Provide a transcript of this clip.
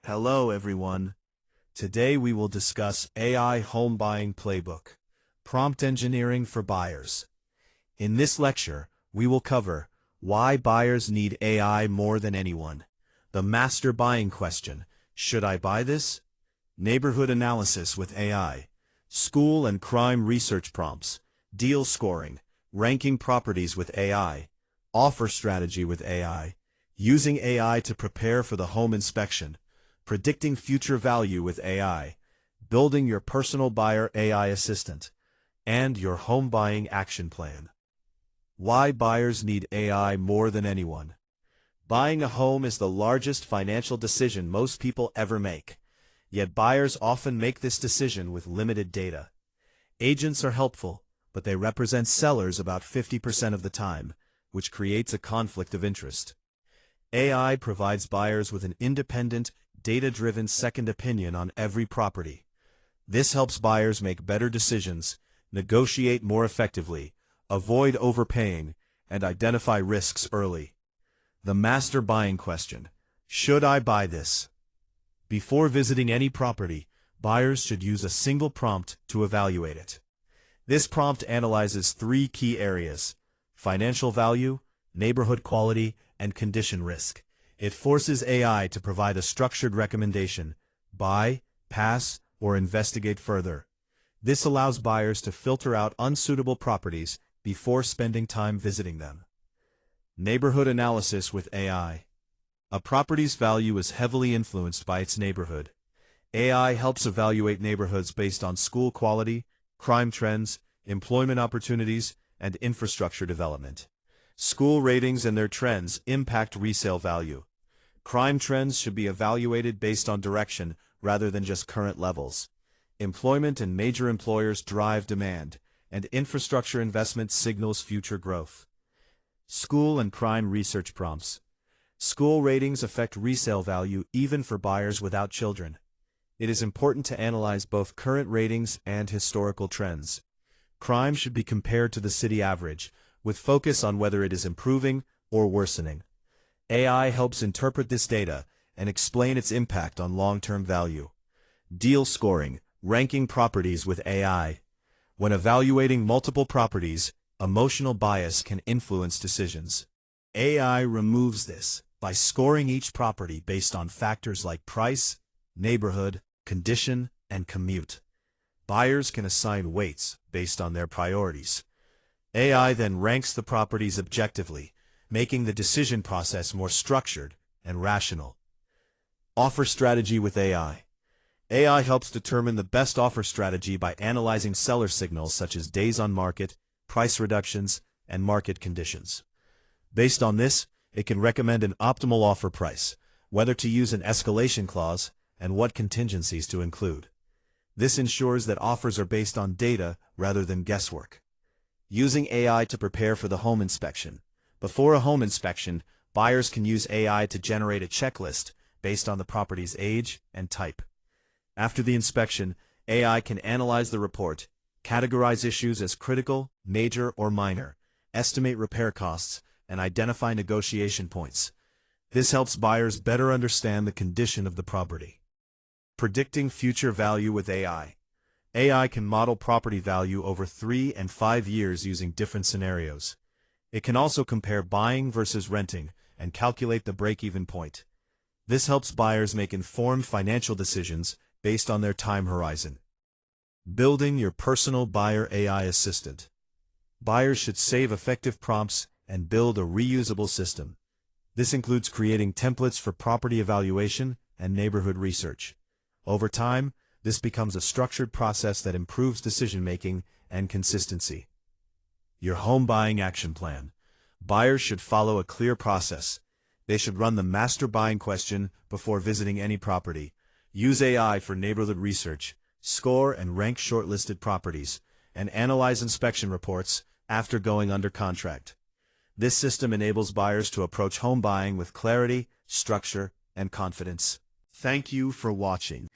Hello everyone. Today we will discuss AI Home Buying Playbook, Prompt Engineering for Buyers. In this lecture, we will cover why buyers need AI more than anyone, the master buying question, should I buy this? Neighborhood analysis with AI, school and crime research prompts, deal scoring, ranking properties with AI, offer strategy with AI, using AI to prepare for the home inspection, predicting future value with AI, building your personal buyer AI assistant, and your home buying action plan. Why buyers need AI more than anyone. Buying a home is the largest financial decision most people ever make, yet buyers often make this decision with limited data. Agents are helpful, but they represent sellers about 50% of the time, which creates a conflict of interest. AI provides buyers with an independent, data-driven second opinion on every property. This helps buyers make better decisions, negotiate more effectively, avoid overpaying, and identify risks early. The master buying question, should I buy this? Before visiting any property, buyers should use a single prompt to evaluate it. This prompt analyzes three key areas: financial value, neighborhood quality, and condition risk. It forces AI to provide a structured recommendation: buy, pass, or investigate further. This allows buyers to filter out unsuitable properties before spending time visiting them. Neighborhood analysis with AI. A property's value is heavily influenced by its neighborhood. AI helps evaluate neighborhoods based on school quality, crime trends, employment opportunities, and infrastructure development. School ratings and their trends impact resale value. Crime trends should be evaluated based on direction rather than just current levels. Employment and major employers drive demand, and infrastructure investment signals future growth. School and crime research prompts. School ratings affect resale value even for buyers without children. It is important to analyze both current ratings and historical trends. Crime should be compared to the city average, with focus on whether it is improving or worsening. AI helps interpret this data and explain its impact on long-term value. Deal scoring, ranking properties with AI. When evaluating multiple properties, emotional bias can influence decisions. AI removes this by scoring each property based on factors like price, neighborhood, condition, and commute. Buyers can assign weights based on their priorities. AI then ranks the properties objectively, making the decision process more structured and rational. Offer strategy with AI. AI helps determine the best offer strategy by analyzing seller signals such as days on market, price reductions, and market conditions. Based on this, it can recommend an optimal offer price, whether to use an escalation clause, and what contingencies to include. This ensures that offers are based on data rather than guesswork. Using AI to prepare for the home inspection. Before a home inspection, buyers can use AI to generate a checklist based on the property's age and type. After the inspection, AI can analyze the report, categorize issues as critical, major, or minor, estimate repair costs, and identify negotiation points. This helps buyers better understand the condition of the property. Predicting future value with AI. AI can model property value over 3 and 5 years using different scenarios. It can also compare buying versus renting and calculate the break-even point. This helps buyers make informed financial decisions based on their time horizon. Building your personal buyer AI assistant. Buyers should save effective prompts and build a reusable system. This includes creating templates for property evaluation and neighborhood research. Over time, this becomes a structured process that improves decision-making and consistency. Your home buying action plan. Buyers should follow a clear process. They should run the master buying question before visiting any property, use AI for neighborhood research, score and rank shortlisted properties, and analyze inspection reports after going under contract. This system enables buyers to approach home buying with clarity, structure, and confidence. Thank you for watching.